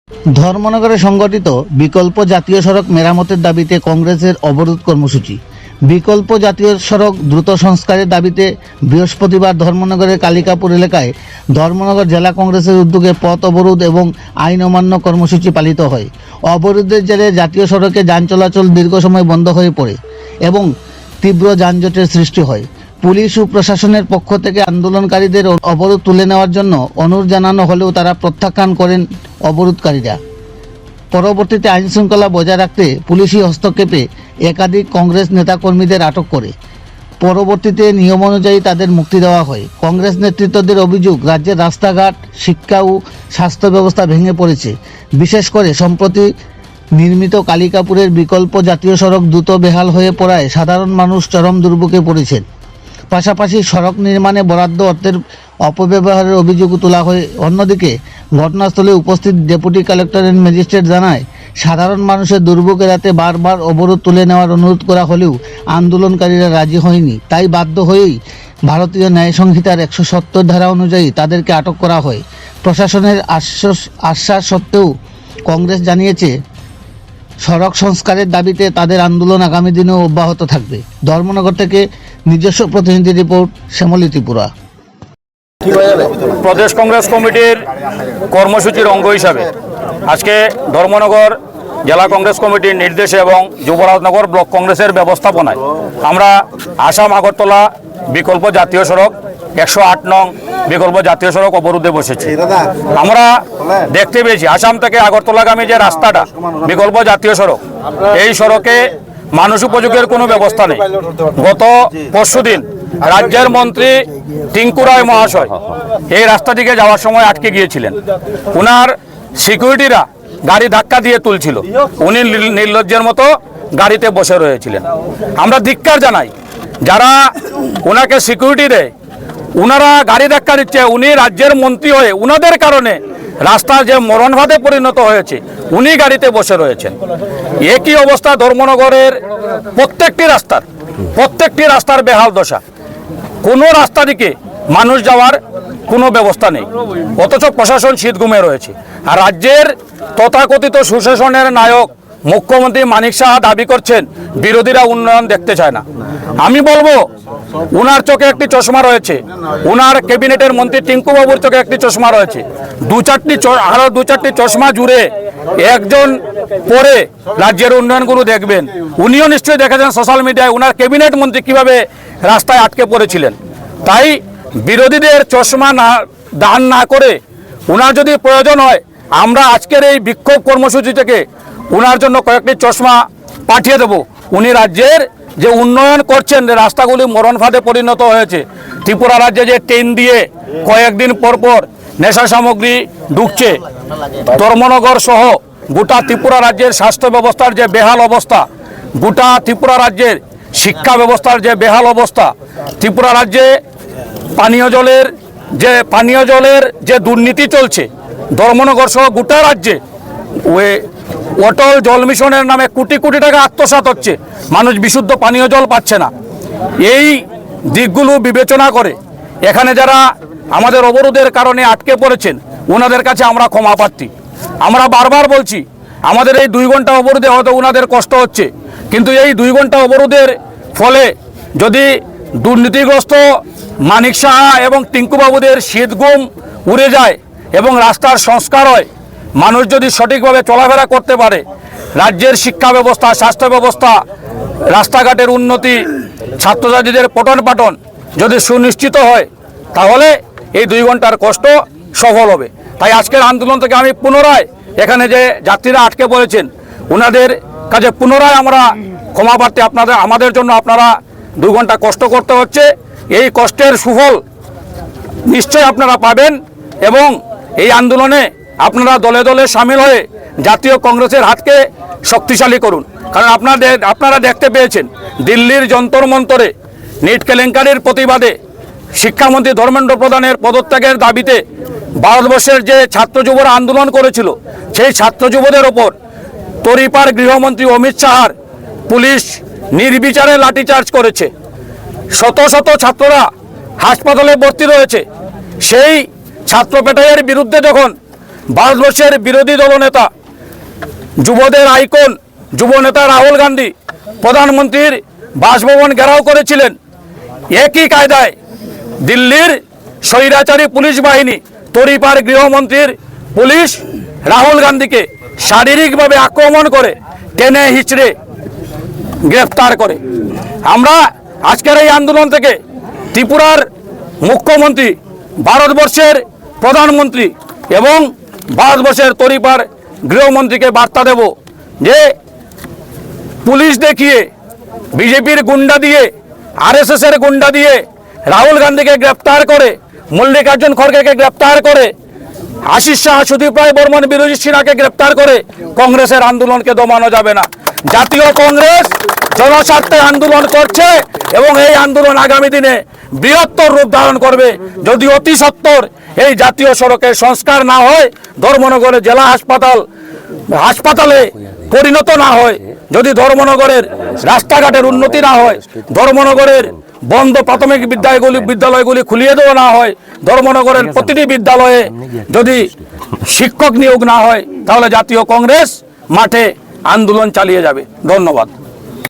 ধর্মনগরে সংগঠিত বিকল্প জাতীয় সড়ক মেরামতের দাবিতে কংগ্রেসের অবরোধ কর্মসূচি। বিকল্প জাতীয় সড়ক দ্রুত সংস্কারের দাবিতে বৃহস্পতিবার ধর্মনগরের কালিকাপুর এলাকায় ধর্মনগর জেলা কংগ্রেসের উদ্যোগে পথ অবরোধ এবং আইন অমান্য কর্মসূচি পালিত হয়। অবরোধের জেরে জাতীয় সড়কে যান চলাচল দীর্ঘ সময় বন্ধ হয়ে পড়ে এবং তীব্র যানজটের সৃষ্টি হয়। পুলিশ ও প্রশাসনের পক্ষ থেকে আন্দোলনকারীদের অবরোধ তুলে নেওয়ার জন্য অনুরোধ জানানো হলেও তারা প্রত্যাখ্যান করেন অবরোধকারীরা। পরবর্তীতে আইনশৃঙ্খলা বজায় রাখতে পুলিশি হস্তক্ষেপে একাধিক কংগ্রেস নেতাকর্মীদের আটক করে পরবর্তীতে নিয়ম অনুযায়ী তাদের মুক্তি দেওয়া হয়। কংগ্রেস নেতৃত্বদের অভিযোগ, রাজ্যের রাস্তাঘাট, শিক্ষা ও স্বাস্থ্য ব্যবস্থা ভেঙে পড়েছে। বিশেষ করে সম্প্রতি নির্মিত কালিকাপুরের বিকল্প জাতীয় সড়ক দ্রুত বেহাল হয়ে পড়ায় সাধারণ মানুষ চরম দুর্ভোগে পড়েছেন। পাশাপাশি সড়ক নির্মাণে বরাদ্দ অর্থের অপব্যবহারের অভিযোগ তোলা হয়। অন্যদিকে ঘটনাস্থলে উপস্থিত ডেপুটি কালেক্টর অ্যান্ড ম্যাজিস্ট্রেট জানায়, সাধারণ মানুষের দুর্ভোগ এড়াতে বারবার অবরোধ তুলে নেওয়ার অনুরোধ করা হলেও আন্দোলনকারীরা রাজি হয়নি। তাই বাধ্য হয়েই ভারতীয় ন্যায় সংহিতার 170 ধারা অনুযায়ী তাদেরকে আটক করা হয়। প্রশাসনের আশ্বাস সত্ত্বেও কংগ্রেস জানিয়েছে, সড়ক সংস্কারের দাবিতে তাদের আন্দোলন আগামী দিনেও অব্যাহত থাকবে। ধর্মনগর থেকে নিজস্ব প্রতিনিধি রিপোর্ট, শ্যামলী ত্রিপুরা। প্রদেশ কংগ্রেস কমিটির কর্মসূচির অঙ্গ হিসাবে আজকে ধর্মনগর জেলা কংগ্রেস কমিটির নির্দেশে এবং যুবরাজনগর ব্লক কংগ্রেসের ব্যবস্থাপনায় আমরা আসাম আগরতলা বিকল্প জাতীয় সড়ক 108 নং বিকল্প জাতীয় সড়ক অবরোধে বসেছি। আমরা দেখতে পেয়েছি আসাম থেকে আগরতলাগামী যে রাস্তাটা বিকল্প জাতীয় সড়ক, এই সড়কে মানুষ উপযোগের কোনো ব্যবস্থা নেই। গত পরশুদিন রাজ্যের মন্ত্রী টিঙ্কু রায় মহাশয় এই রাস্তাটিকে যাওয়ার সময় আটকে গিয়েছিলেন। ওনার সিকিউরিটিরা গাড়ি ধাক্কা দিয়ে তুলছিল, উনি নির্লজ্জের মতো গাড়িতে বসে রয়েছিলেন। আমরা ধিক্কার জানাই যারা ওনাকে সিকিউরিটি দেয়, ওনারা গাড়ি ধাক্কা দিচ্ছে, উনি রাজ্যের মন্ত্রী হয়ে ওনাদের কারণে রাস্তা যে মরণফাঁদে পরিণত হয়েছে, উনি গাড়িতে বসে রয়েছেন। একই অবস্থা ধর্মনগরের প্রত্যেকটি রাস্তার বেহাল দশা। কোনো রাস্তা দিকে মানুষ যাওয়ার কোনো ব্যবস্থা নেই, অথচ প্রশাসন শীত ঘুমে রয়েছে। আর রাজ্যের তথাকথিত সুশাসনের নায়ক মুখ্যমন্ত্রী মানিক সাহা দাবি করছেন বিরোধীরা উন্নয়ন দেখতে চায় না। আমি বলবো, উনার চোখে একটি চশমা রয়েছে, উনার ক্যাবিনেটের মন্ত্রী টিঙ্কু বাবুর চোখে একটি চশমা রয়েছে। আরো দু চারটি চশমা জুড়ে একজন পরে রাজ্যের উন্নয়নগুলো দেখবেন। উনিও নিশ্চয়ই দেখেছেন সোশ্যাল মিডিয়ায় উনার ক্যাবিনেট মন্ত্রী কিভাবে রাস্তায় আটকে পড়েছিলেন। তাই বিরোধীদের চশমা দান না করে উনার যদি প্রয়োজন হয়, আমরা আজকের এই বিক্ষোভ কর্মসূচি থেকে উনার জন্য কয়েকটি চশমা পাঠিয়ে দেব। উনি রাজ্যের যে উন্নয়ন করছেন, যে রাস্তাগুলি মরণফাঁদে পরিণত হয়েছে, ত্রিপুরা রাজ্যে যে ট্রেন দিয়ে কয়েকদিন পর পর নেশা সামগ্রী ঢুকছে, ধর্মনগর সহ গোটা ত্রিপুরা রাজ্যের স্বাস্থ্য ব্যবস্থার যে বেহাল অবস্থা, গোটা ত্রিপুরা রাজ্যের শিক্ষা ব্যবস্থার যে বেহাল অবস্থা, ত্রিপুরা রাজ্যে পানীয় জলের যে দুর্নীতি চলছে, ধর্মনগর সহ গোটা রাজ্যে অটল জল মিশনের নামে কোটি কোটি টাকা আত্মসাৎ হচ্ছে, মানুষ বিশুদ্ধ পানীয় জল পাচ্ছে না। এই দিকগুলো বিবেচনা করে এখানে যারা আমাদের অবরোধের কারণে আটকে পড়েছেন, ওনাদের কাছে আমরা ক্ষমা প্রার্থী। আমরা বারবার বলছি, আমাদের এই 2 ঘন্টা অবরোধে হয়তো ওনাদের কষ্ট হচ্ছে, কিন্তু এই 2 ঘন্টা অবরোধের ফলে যদি দুর্নীতিগ্রস্ত মানিক সাহা এবং টিঙ্কু বাবুদের শীত ঘুম উড়ে যায় এবং রাস্তার সংস্কার হয়, মানুষ যদি সঠিকভাবে চলাফেরা করতে পারে, রাজ্যের শিক্ষা ব্যবস্থা, স্বাস্থ্য ব্যবস্থা, রাস্তাঘাটের উন্নতি, ছাত্রছাত্রীদের পঠন পাঠন যদি সুনিশ্চিত হয়, তাহলে এই 2 ঘন্টার কষ্ট সফল হবে। তাই আজকের আন্দোলন থেকে আমি পুনরায় এখানে যে যাত্রীরা আটকে পড়েছেন, ওনাদের কাছে পুনরায় আমরা ক্ষমা প্রার্থী। আমাদের জন্য আপনারা 2 ঘন্টা কষ্ট করতে হচ্ছে, এই কষ্টের সুফল নিশ্চয় আপনারা পাবেন এবং এই আন্দোলনে আপনারা দলে দলে সামিল হয়ে জাতীয় কংগ্রেসের হাতকে শক্তিশালী করুন। কারণ আপনারা দেখতে পেয়েছেন দিল্লির যন্তর মন্তরে নিট কেলেঙ্কারির প্রতিবাদে শিক্ষামন্ত্রী ধর্মেন্দ্র প্রধানের পদত্যাগের দাবিতে ভারতবর্ষের যে ছাত্র যুবরা আন্দোলন করেছিল, সেই ছাত্র যুবদের ওপর তরিপাড় গৃহমন্ত্রী অমিত শাহর পুলিশ নির্বিচারে লাঠিচার্জ করেছে। শত শত ছাত্ররা হাসপাতালে ভর্তি রয়েছে। সেই ছাত্র পেটাইয়ের বিরুদ্ধে যখন ভারতবর্ষের বিরোধী দলনেতা, যুবদের আইকন যুবনেতা রাহুল গান্ধী প্রধানমন্ত্রীর বাসভবন ঘেরাও করেছিলেন। একই কায়দায় দিল্লির স্বৈরাচারী পুলিশ বাহিনী, তরিপার গৃহমন্ত্রীর পুলিশ রাহুল গান্ধীকে শারীরিকভাবে আক্রমণ করে টেনে হিচড়ে গ্রেফতার করে। আমরা আজকের এই আন্দোলন থেকে ত্রিপুরার মুখ্যমন্ত্রী, ভারতবর্ষের প্রধানমন্ত্রী এবং ভারতবর্ষের তরিপার গৃহমন্ত্রীকে বার্তা দেব যে পুলিশ দেখিয়ে, বিজেপির গুন্ডা দিয়ে, আরএসএসের গুন্ডা দিয়ে রাহুল গান্ধীকে গ্রেপ্তার করে, মল্লিকার্জুন খড়গেকে গ্রেপ্তার করে, আশিস শাহ, সুদীপ রায় বর্মন, বিরোজিৎ সিনহাকে গ্রেপ্তার করে কংগ্রেসের আন্দোলনকে দমানো যাবে না। জাতীয় কংগ্রেস জনস্বার্থে আন্দোলন করছে এবং এই আন্দোলন আগামী দিনে বৃহত্তর রূপ ধারণ করবে। যদি অতি সত্বর এই জাতীয় সড়কের সংস্কার না হয়, ধর্মনগরের জেলা হাসপাতালে পরিণত না হয়, যদি ধর্মনগরের রাস্তাঘাটের উন্নতি না হয়, ধর্মনগরের বন্ধ প্রাথমিক বিদ্যালয়গুলি খুলিয়ে দেওয়া না হয়, ধর্মনগরের প্রতিটি বিদ্যালয়ে যদি শিক্ষক নিয়োগ না হয়, তাহলে জাতীয় কংগ্রেস মাঠে আন্দোলন চালিয়ে যাবে। ধন্যবাদ।